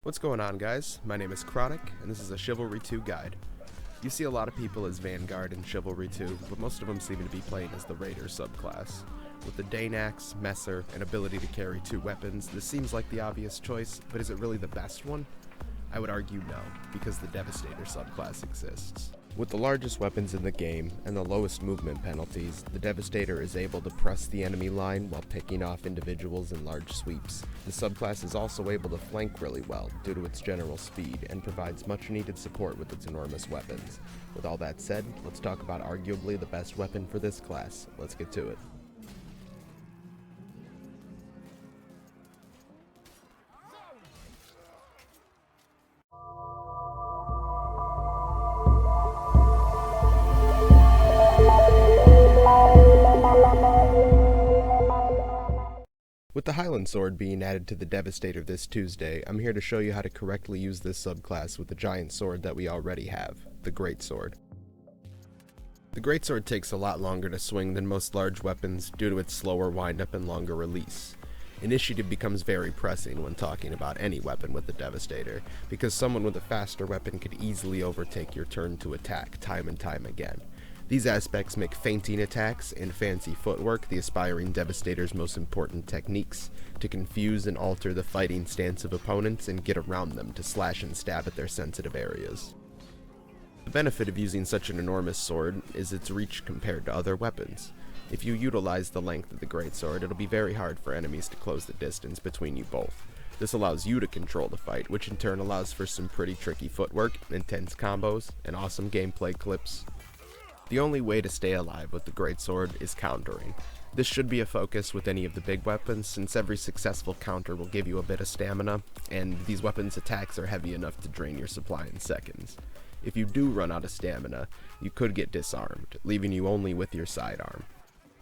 What's going on, guys? My name is Chronic, and this is a Chivalry 2 guide. You see a lot of people as Vanguard in Chivalry 2, but most of them seem to be playing as the Raider subclass. With the Danax, Messer, and ability to carry 2 weapons, this seems like the obvious choice, but is it really the best one? I would argue no, because the Devastator subclass exists. With the largest weapons in the game, and the lowest movement penalties, the Devastator is able to press the enemy line while picking off individuals in large sweeps. The subclass is also able to flank really well due to its general speed, and provides much needed support with its enormous weapons. With all that said, let's talk about arguably the best weapon for this class. Let's get to it. With the Highland Sword being added to the Devastator this Tuesday, I'm here to show you how to correctly use this subclass with the giant sword that we already have, the Greatsword. The Greatsword takes a lot longer to swing than most large weapons due to its slower windup and longer release. Initiative becomes very pressing when talking about any weapon with the Devastator, because someone with a faster weapon could easily overtake your turn to attack time and time again. These aspects make feinting attacks and fancy footwork the aspiring Devastator's most important techniques to confuse and alter the fighting stance of opponents and get around them to slash and stab at their sensitive areas. The benefit of using such an enormous sword is its reach compared to other weapons. If you utilize the length of the Greatsword, it'll be very hard for enemies to close the distance between you both. This allows you to control the fight, which in turn allows for some pretty tricky footwork, intense combos, and awesome gameplay clips. The only way to stay alive with the Greatsword is countering. This should be a focus with any of the big weapons, since every successful counter will give you a bit of stamina, and these weapons' attacks are heavy enough to drain your supply in seconds. If you do run out of stamina, you could get disarmed, leaving you only with your sidearm.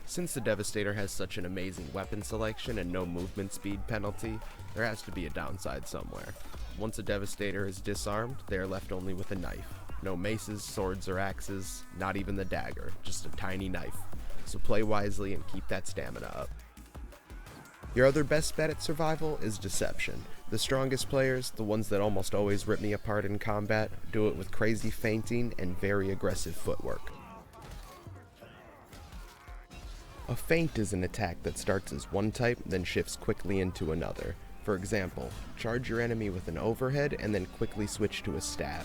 Since the Devastator has such an amazing weapon selection and no movement speed penalty, there has to be a downside somewhere. Once a Devastator is disarmed, they are left only with a knife. No maces, swords, or axes, not even the dagger, just a tiny knife. So play wisely and keep that stamina up. Your other best bet at survival is deception. The strongest players, the ones that almost always rip me apart in combat, do it with crazy feinting and very aggressive footwork. A feint is an attack that starts as one type, then shifts quickly into another. For example, charge your enemy with an overhead and then quickly switch to a stab.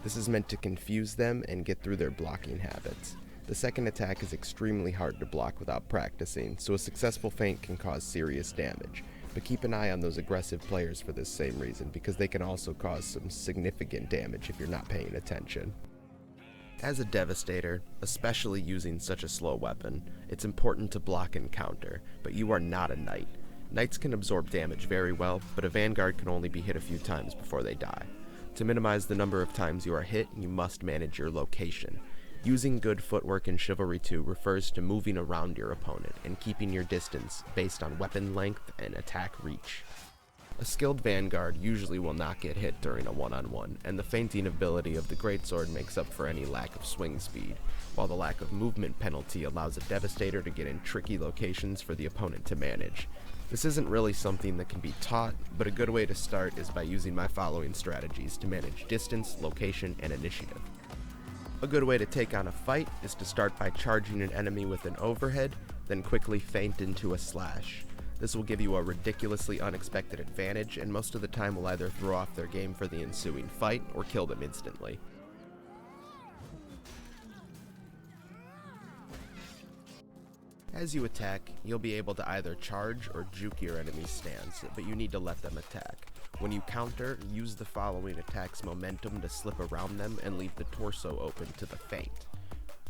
This is meant to confuse them and get through their blocking habits. The second attack is extremely hard to block without practicing, so a successful feint can cause serious damage. But keep an eye on those aggressive players for this same reason, because they can also cause some significant damage if you're not paying attention. As a Devastator, especially using such a slow weapon, it's important to block and counter, but you are not a knight. Knights can absorb damage very well, but a Vanguard can only be hit a few times before they die. To minimize the number of times you are hit, you must manage your location. Using good footwork in Chivalry 2 refers to moving around your opponent and keeping your distance based on weapon length and attack reach. A skilled Vanguard usually will not get hit during a one-on-one, and the feinting ability of the Greatsword makes up for any lack of swing speed, while the lack of movement penalty allows a Devastator to get in tricky locations for the opponent to manage. This isn't really something that can be taught, but a good way to start is by using my following strategies to manage distance, location, and initiative. A good way to take on a fight is to start by charging an enemy with an overhead, then quickly feint into a slash. This will give you a ridiculously unexpected advantage, and most of the time will either throw off their game for the ensuing fight or kill them instantly. As you attack, you'll be able to either charge or juke your enemy's stance, but you need to let them attack. When you counter, use the following attack's momentum to slip around them and leave the torso open to the feint.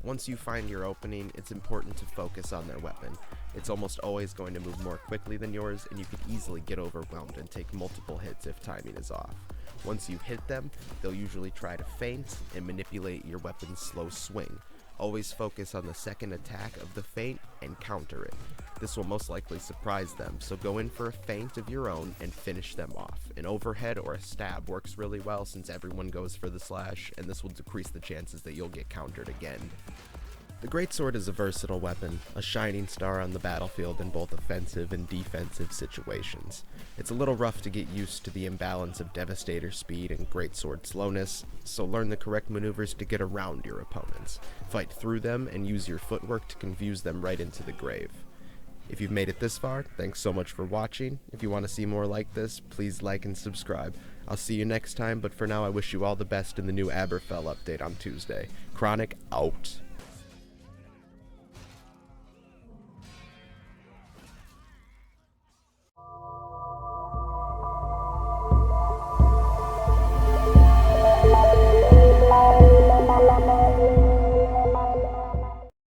Once you find your opening, it's important to focus on their weapon. It's almost always going to move more quickly than yours, and you could easily get overwhelmed and take multiple hits if timing is off. Once you hit them, they'll usually try to feint and manipulate your weapon's slow swing. Always focus on the second attack of the feint and counter it. This will most likely surprise them, so go in for a feint of your own and finish them off. An overhead or a stab works really well since everyone goes for the slash, and this will decrease the chances that you'll get countered again. The Greatsword is a versatile weapon, a shining star on the battlefield in both offensive and defensive situations. It's a little rough to get used to the imbalance of Devastator speed and Greatsword slowness, so learn the correct maneuvers to get around your opponents, fight through them, and use your footwork to confuse them right into the grave. If you've made it this far, thanks so much for watching. If you want to see more like this, please like and subscribe. I'll see you next time, but for now I wish you all the best in the new Aberfell update on Tuesday. Chronic out.